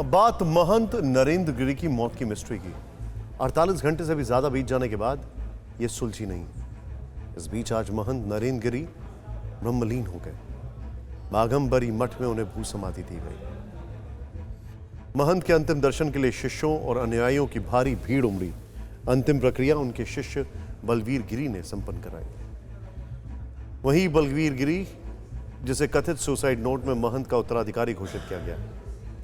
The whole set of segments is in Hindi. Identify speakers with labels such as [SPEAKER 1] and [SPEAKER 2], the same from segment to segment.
[SPEAKER 1] अब बात महंत नरेंद्र गिरी की मौत की मिस्ट्री की। 48 घंटे से भी ज्यादा बीत जाने के बाद यह सुलझी नहीं। इस बीच आज महंत नरेंद्र गिरी ब्रह्मलीन हो गए। बाघंबरी मठ में उन्हें भू समाधि दी गई। महंत के अंतिम दर्शन के लिए शिष्यों और अनुयायियों की भारी भीड़ उमड़ी। अंतिम प्रक्रिया उनके शिष्य बलवीर गिरी ने संपन्न कराई। वहीं बलवीर गिरी, जिसे कथित सुसाइड नोट में महंत का उत्तराधिकारी घोषित किया गया,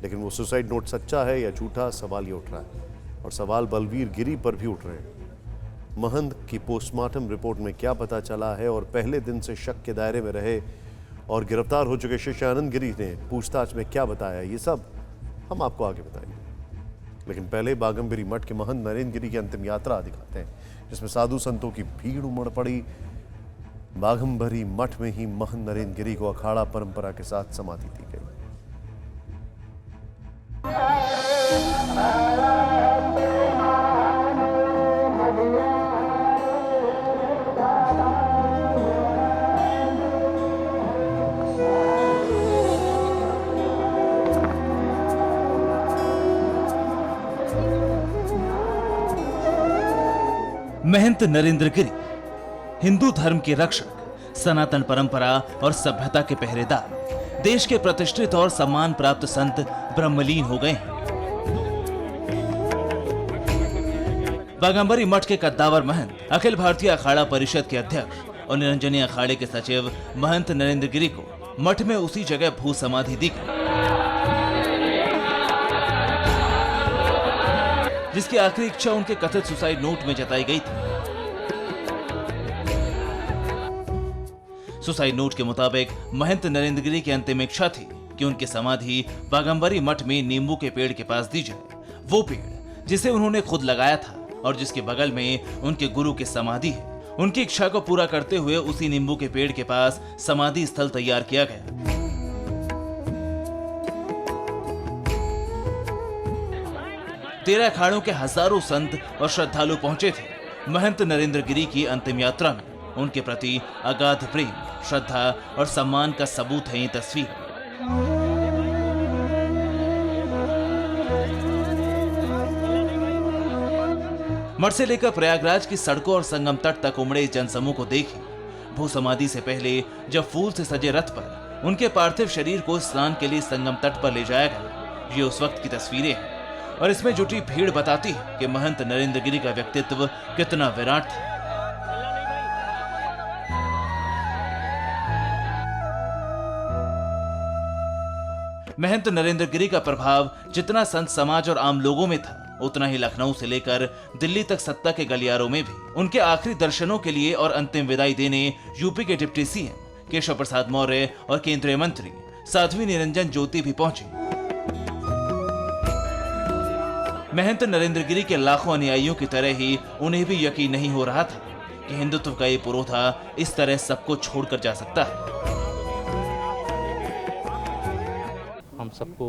[SPEAKER 1] लेकिन वो सुसाइड नोट सच्चा है या झूठा, सवाल ये उठ रहा है। और सवाल बलवीर गिरी पर भी उठ रहे हैं। महंत की पोस्टमार्टम रिपोर्ट में क्या पता चला है और पहले दिन से शक के दायरे में रहे और गिरफ्तार हो चुके शिष्य आनंद गिरी ने पूछताछ में क्या बताया, ये सब हम आपको आगे बताएंगे। लेकिन पहले बाघंबरी मठ के महंत नरेंद्र गिरी की अंतिम यात्रा दिखाते हैं, जिसमें साधु संतों की भीड़ उमड़ पड़ी। बाघंबरी मठ में ही महंत नरेंद्र गिरी को अखाड़ा परंपरा के साथ समाधि दी गई।
[SPEAKER 2] महंत नरेंद्र गिरी हिंदू धर्म के रक्षक, सनातन परंपरा और सभ्यता के पहरेदार, देश के प्रतिष्ठित और सम्मान प्राप्त संत ब्रह्मलीन हो गए हैं। बाघंबरी मठ के कद्दावर महंत, अखिल भारतीय अखाड़ा परिषद के अध्यक्ष और निरंजनी अखाड़े के सचिव महंत नरेंद्र गिरी को मठ में उसी जगह भू समाधि दी गई, जिसकी आखिरी इच्छा उनके कथित सुसाइड नोट में जताई गई थी। सुसाइड नोट के मुताबिक महंत नरेंद्र गिरी की अंतिम इच्छा थी कि उनकी समाधि बाघंबरी मठ में नींबू के पेड़ के पास दी जाए। वो पेड़ जिसे उन्होंने खुद लगाया था और जिसके बगल में उनके गुरु की समाधि है। उनकी इच्छा को पूरा करते हुए उसी नींबू के पेड़ के पास समाधि स्थल तैयार किया गया। 13 अखाड़ों के हजारों संत और श्रद्धालु पहुंचे थे। महंत नरेंद्र गिरी की अंतिम यात्रा में उनके प्रति अगाध प्रेम, श्रद्धा और सम्मान का सबूत है ये तस्वीर। मठ से लेकर प्रयागराज की सड़कों और संगम तट तक उमड़े इस जनसमूह को देखिए। भू समाधि से पहले जब फूल से सजे रथ पर उनके पार्थिव शरीर को स्नान के लिए संगम तट पर ले जाया गया, ये उस वक्त की तस्वीरें हैं और इसमें जुटी भीड़ बताती है कि महंत नरेंद्र गिरी का व्यक्तित्व कितना विराट था। महंत नरेंद्र गिरी का प्रभाव जितना संत समाज और आम लोगों में था, उतना ही लखनऊ से लेकर दिल्ली तक सत्ता के गलियारों में भी। उनके आखिरी दर्शनों के लिए और अंतिम विदाई देने यूपी के डिप्टी सीएम केशव प्रसाद मौर्य और केंद्रीय मंत्री साध्वी निरंजन ज्योति भी पहुंचे। महंत नरेंद्र गिरी के लाखों अनुयायियों की तरह ही उन्हें भी यकीन नहीं हो रहा था कि हिंदुत्व का ये पुरोधा इस तरह सबको छोड़कर जा सकता है।
[SPEAKER 3] हम सबको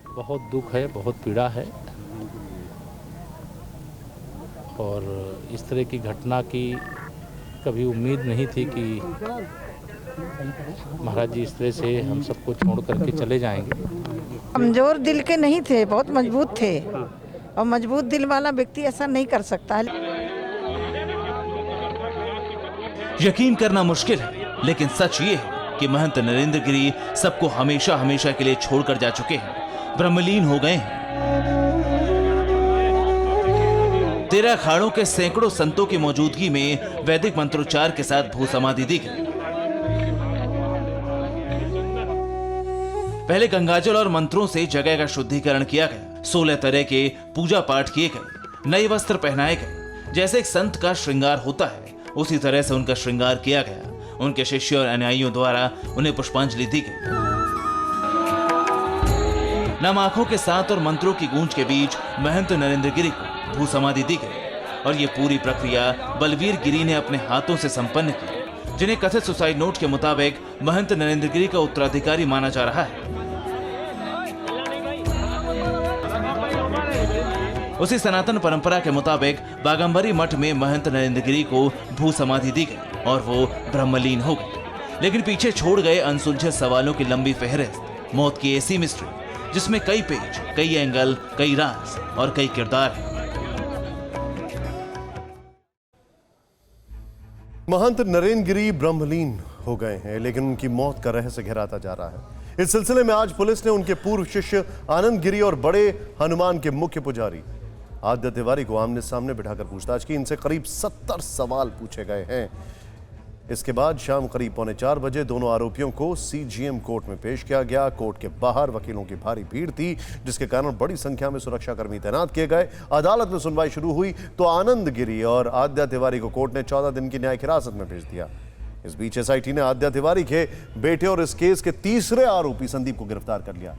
[SPEAKER 3] बहुत दुख है, बहुत पीड़ा है और इस तरह की घटना की कभी उम्मीद नहीं थी कि महाराज जी इस तरह से हम सबको छोड़ करके चले जाएंगे।
[SPEAKER 4] कमजोर दिल के नहीं थे, बहुत मजबूत थे और मजबूत दिल वाला व्यक्ति ऐसा नहीं कर सकता है।
[SPEAKER 2] यकीन करना मुश्किल है, लेकिन सच ये है कि महंत नरेंद्र गिरी सबको हमेशा हमेशा के लिए छोड़कर जा चुके हैं, ब्रह्मलीन हो गए हैं। 13 अखाड़ों के सैकड़ों संतों की मौजूदगी में वैदिक मंत्रोच्चार के साथ भू समाधि दी गई। पहले गंगाजल और मंत्रों से जगह का शुद्धिकरण किया गया। 16 तरह के पूजा पाठ किए गए, नए वस्त्र पहनाए गए। जैसे एक संत का श्रृंगार होता है, उसी तरह से उनका श्रृंगार किया गया। उनके शिष्य और अनुयायियों द्वारा उन्हें पुष्पांजलि दी गई। नम आंखों के साथ और मंत्रों की गूंज के बीच महंत नरेंद्र गिरी को भू समाधि दी गई और ये पूरी प्रक्रिया बलवीर गिरी ने अपने हाथों से संपन्न की, जिन्हें कथित सुसाइड नोट के मुताबिक महंत नरेंद्र गिरी का उत्तराधिकारी माना जा रहा है। उसी सनातन परंपरा के मुताबिक बाघंबरी मठ में महंत नरेंद्र गिरी को भू समाधि दी गई और वो ब्रह्मलीन हो गए। लेकिन पीछे छोड़ गए अनसुलझे सवालों की लंबी फहरिस्त, मौत की ऐसी मिस्ट्री जिसमें कई पेज, कई एंगल, कई राज और कई किरदार हैं।
[SPEAKER 1] महंत नरेंद्र गिरी ब्रह्मलीन हो गए हैं, लेकिन उनकी मौत का रहस्य गहराता जा रहा है। इस सिलसिले में आज पुलिस ने उनके पूर्व शिष्य आनंद गिरी और बड़े हनुमान के मुख्य पुजारी आद्य तिवारी को आमने सामने बिठाकर पूछताछ की। इनसे करीब 70 सवाल पूछे गए हैं। इसके बाद शाम करीब 3:45 बजे दोनों आरोपियों को सीजीएम कोर्ट में पेश किया गया। कोर्ट के बाहर वकीलों की भारी भीड़ थी, जिसके कारण बड़ी संख्या में सुरक्षाकर्मी तैनात किए गए। अदालत में सुनवाई शुरू हुई तो आनंद गिरी और आद्या तिवारी को कोर्ट ने 14 दिन की न्यायिक हिरासत में भेज दिया। इस बीच एसआईटी ने आद्या तिवारी के बेटे और इस केस के तीसरे आरोपी संदीप को गिरफ्तार कर लिया।